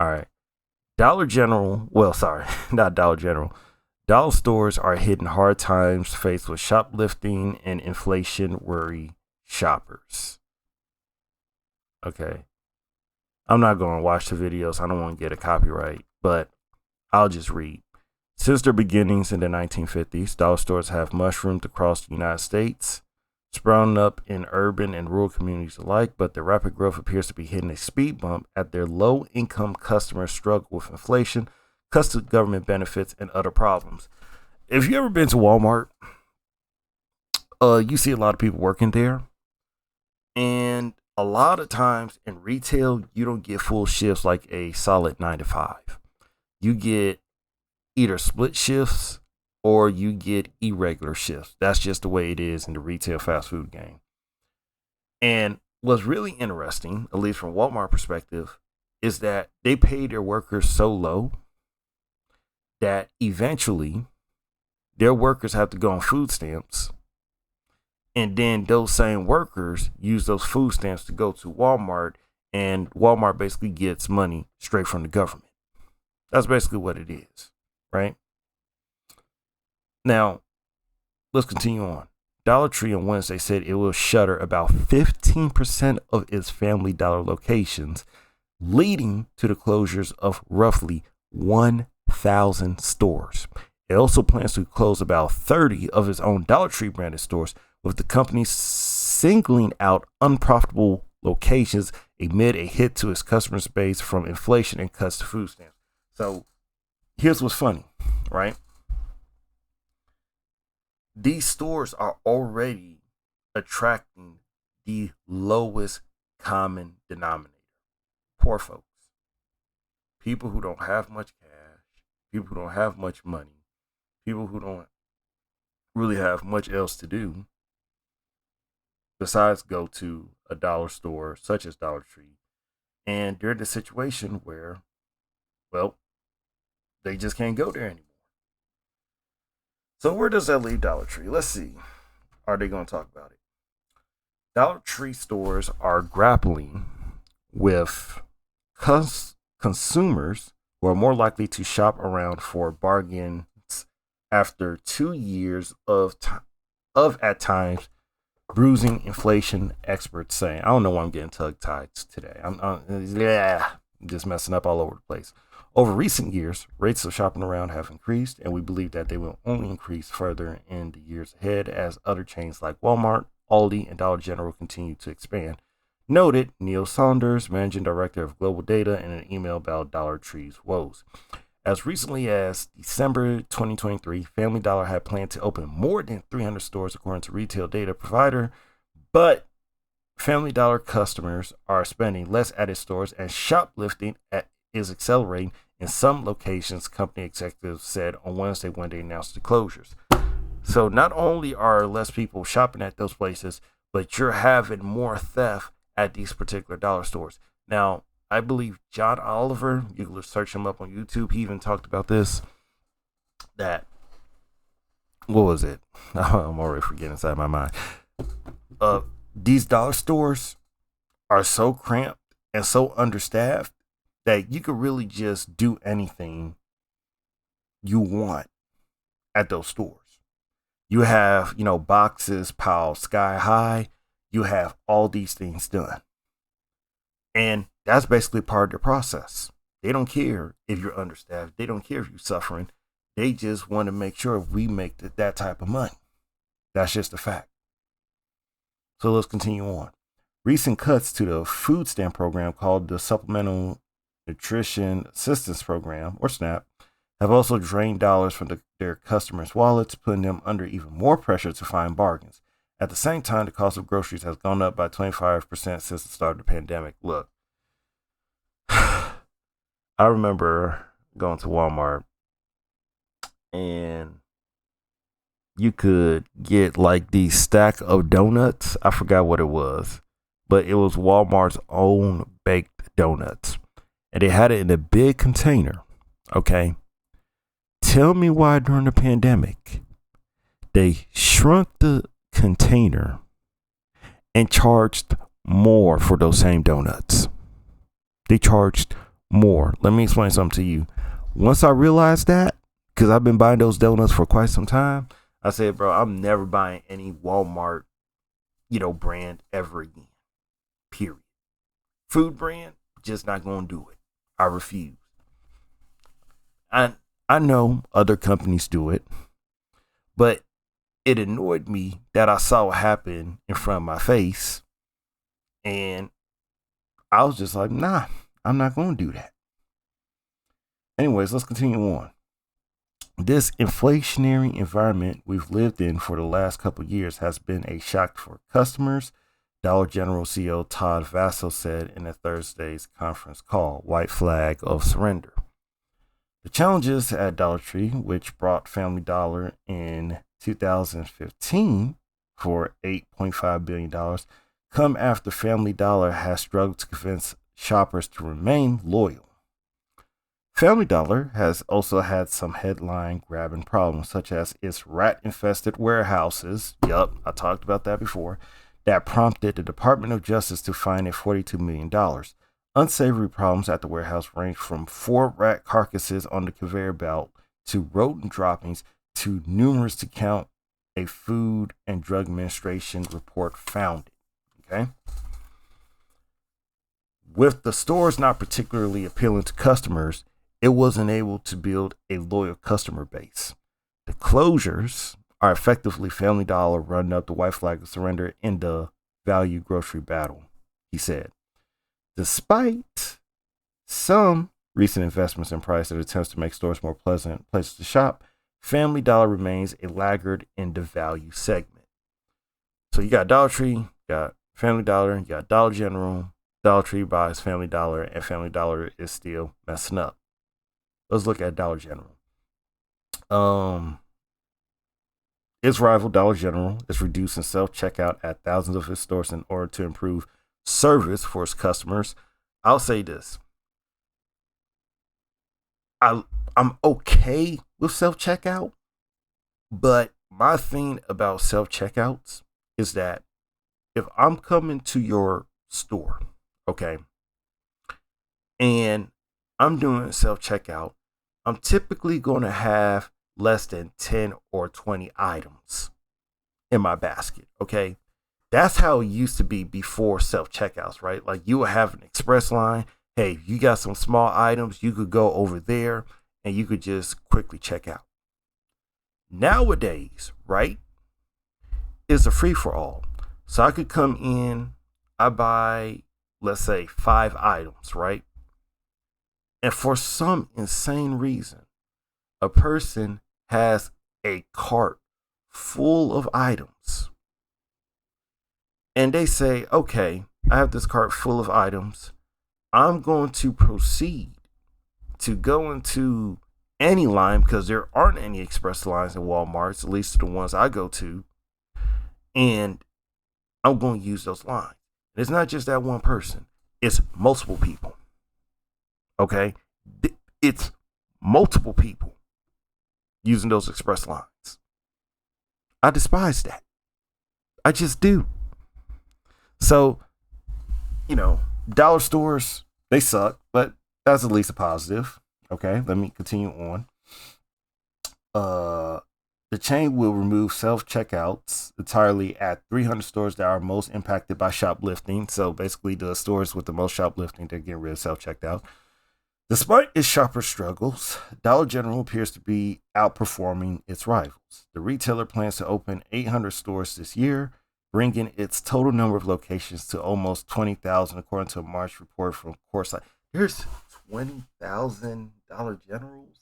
All right. Dollar General, well, sorry, not Dollar General. Dollar stores are hitting hard times faced with shoplifting and inflation worry shoppers. Okay. I'm not going to watch the videos. I don't want to get a copyright, but I'll just read. Since their beginnings in the 1950s, dollar stores have mushroomed across the United States, sprouting up in urban and rural communities alike, but their rapid growth appears to be hitting a speed bump as their low-income customers struggle with inflation, custom government benefits, and other problems. If you ever been to Walmart, you see a lot of people working there, and a lot of times in retail, you don't get full shifts like a solid 9 to 5. You get either split shifts or you get irregular shifts. That's just the way it is in the retail fast food game. And what's really interesting, at least from Walmart perspective, is that they pay their workers so low that eventually their workers have to go on food stamps. And then those same workers use those food stamps to go to Walmart, and Walmart basically gets money straight from the government. That's basically what it is, right? Now, let's continue on. Dollar Tree on Wednesday said it will shutter about 15% of its Family Dollar locations, leading to the closures of roughly 1,000 stores. It also plans to close about 30 of its own Dollar Tree branded stores, with the company singling out unprofitable locations amid a hit to its customer base from inflation and cuts to food stamps. So here's what's funny, right? These stores are already attracting the lowest common denominator. Poor folks. People who don't have much cash, people who don't have much money, people who don't really have much else to do besides go to a dollar store such as Dollar Tree. And they're in a situation where, well, they just can't go there anymore. So where does that leave Dollar Tree? Let's see. Are they going to talk about it? Dollar Tree stores are grappling with consumers who are more likely to shop around for bargains after 2 years of at times bruising inflation, experts say. I don't know why I'm getting tongue-tied today. I'm just messing up all over the place. Over recent years, rates of shopping around have increased, and we believe that they will only increase further in the years ahead as other chains like Walmart, Aldi, and Dollar General continue to expand, noted Neil Saunders, managing director of global data, in an email about Dollar Tree's woes. As recently as December 2023, Family Dollar had planned to open more than 300 stores according to retail data provider, but Family Dollar customers are spending less at its stores and shoplifting is accelerating in some locations, company executives said on Wednesday when they announced the closures. So not only are less people shopping at those places, but you're having more theft at these particular dollar stores. Now, I believe John Oliver, you can search him up on YouTube. He even talked about this. That, what was it? I'm already forgetting inside my mind. These dollar stores are so cramped and so understaffed that you could really just do anything you want at those stores. You have, boxes piled sky high. You have all these things done. And that's basically part of the process. They don't care if you're understaffed. They don't care if you're suffering. They just want to make sure we make that type of money. That's just a fact. So let's continue on. Recent cuts to the food stamp program called the Supplemental Nutrition Assistance Program, or SNAP, have also drained dollars from their customers' wallets, putting them under even more pressure to find bargains. At the same time, the cost of groceries has gone up by 25% since the start of the pandemic. Look, I remember going to Walmart and you could get like these stack of donuts. I forgot what it was, but it was Walmart's own baked donuts. And they had it in a big container. Okay. Tell me why during the pandemic they shrunk the container and charged more for those same donuts. They charged more. Let me explain something to you. Once I realized that, because I've been buying those donuts for quite some time, I said, bro, I'm never buying any Walmart, brand ever again. Period. Food brand, just not gonna do it. I refuse. I know other companies do it, but it annoyed me that I saw it happen in front of my face, and I was just like, nah, I'm not gonna do that. Anyways, let's continue on. This inflationary environment we've lived in for the last couple of years has been a shock for customers, Dollar General CEO Todd Vasso said in a Thursday's conference call, White Flag of Surrender. The challenges at Dollar Tree, which brought Family Dollar in 2015 for $8.5 billion, come after Family Dollar has struggled to convince shoppers to remain loyal. Family Dollar has also had some headline-grabbing problems, such as its rat-infested warehouses, yup, I talked about that before, that prompted the Department of Justice to fine it $42 million. Unsavory problems at the warehouse range from 4 rat carcasses on the conveyor belt to rodent droppings to numerous to count, a Food and Drug Administration report found it. Okay? With the stores not particularly appealing to customers, it wasn't able to build a loyal customer base. The closures are effectively Family Dollar running up the white flag of surrender in the value grocery battle, he said. Despite some recent investments in price and attempts to make stores more pleasant places to shop, Family Dollar remains a laggard in the value segment. So you got Dollar Tree, you got Family Dollar, you got Dollar General. Dollar Tree buys Family Dollar, and Family Dollar is still messing up. Let's look at Dollar General. Its rival Dollar General is reducing self-checkout at thousands of its stores in order to improve service for its customers. I'll say this. I'm okay with self-checkout, but my thing about self-checkouts is that if I'm coming to your store, okay, and I'm doing self-checkout, I'm typically going to have less than 10 or 20 items in my basket, okay? That's how it used to be before self-checkouts, right? Like you would have an express line. Hey, you got some small items, you could go over there and you could just quickly check out. Nowadays, right, it's a free-for-all. So I could come in, I buy, let's say, 5 items, right? And for some insane reason, a person has a cart full of items. And they say, okay, I have this cart full of items. I'm going to proceed to go into any line because there aren't any express lines in Walmart, at least the ones I go to. And I'm going to use those lines. And it's not just that one person, it's multiple people. Okay? It's multiple people using those express lines. I despise that. I just do. So, dollar stores, they suck, but that's at least a positive. Okay, let me continue on. The chain will remove self-checkouts entirely at 300 stores that are most impacted by shoplifting. So basically the stores with the most shoplifting, they're getting rid of self-checkout. Despite its shopper struggles, Dollar General appears to be outperforming its rivals. The retailer plans to open 800 stores this year, bringing its total number of locations to almost 20,000, according to a March report from Coresight. There's 20,000 Dollar Generals?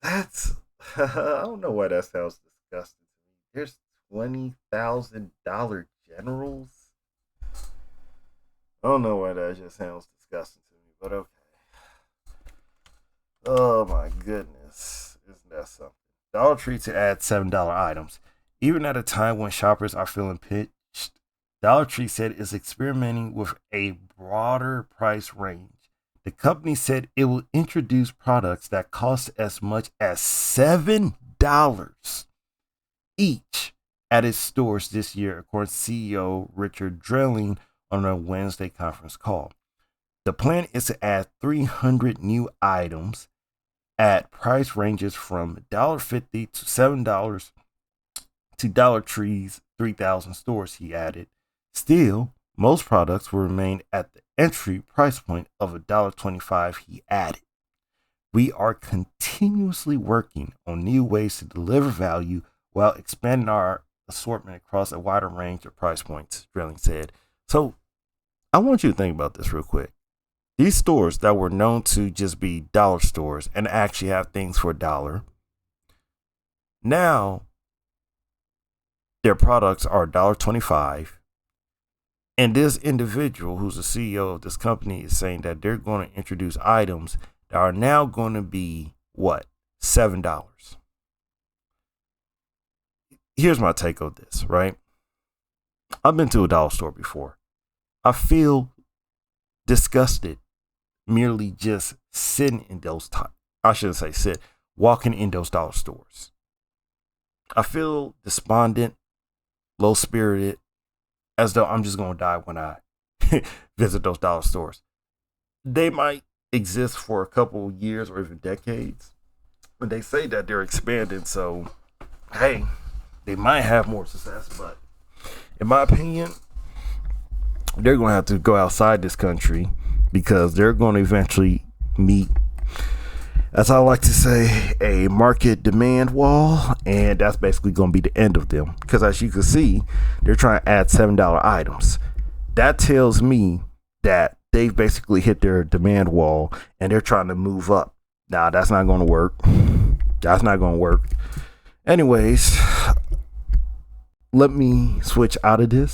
That's, I don't know why that sounds disgusting to me. There's 20,000 Dollar Generals? I don't know why that just sounds disgusting to me, but okay. Oh my goodness. Isn't that something? Dollar Tree to add $7 items. Even at a time when shoppers are feeling pinched, Dollar Tree said it's experimenting with a broader price range. The company said it will introduce products that cost as much as $7 each at its stores this year, according to CEO Richard Dreiling on a Wednesday conference call. The plan is to add 300 new items at price ranges from $1.50 to $7 to Dollar Tree's 3,000 stores, he added. Still, most products will remain at the entry price point of $1.25, he added. We are continuously working on new ways to deliver value while expanding our assortment across a wider range of price points, Drilling said. So I want you to think about this real quick. These stores that were known to just be dollar stores and actually have things for $1, now their products are $1.25. And this individual, who's the CEO of this company, is saying that they're going to introduce items that are now going to be what? $7. Here's my take on this, right? I've been to a dollar store before. I feel disgusted merely just sitting in those I shouldn't say sit, walking in those dollar stores. I feel despondent, low spirited, as though I'm just going to die when I visit those dollar stores. They might exist for a couple years or even decades, but they say that they're expanding. So, hey, they might have more success, but in my opinion, they're going to have to go outside this country because they're going to eventually meet, as I like to say, a market demand wall, and that's basically going to be the end of them. Because as you can see, they're trying to add $7 items. That tells me that they've basically hit their demand wall and they're trying to move up. Now, that's not going to work. That's not going to work. Anyways, let me switch out of this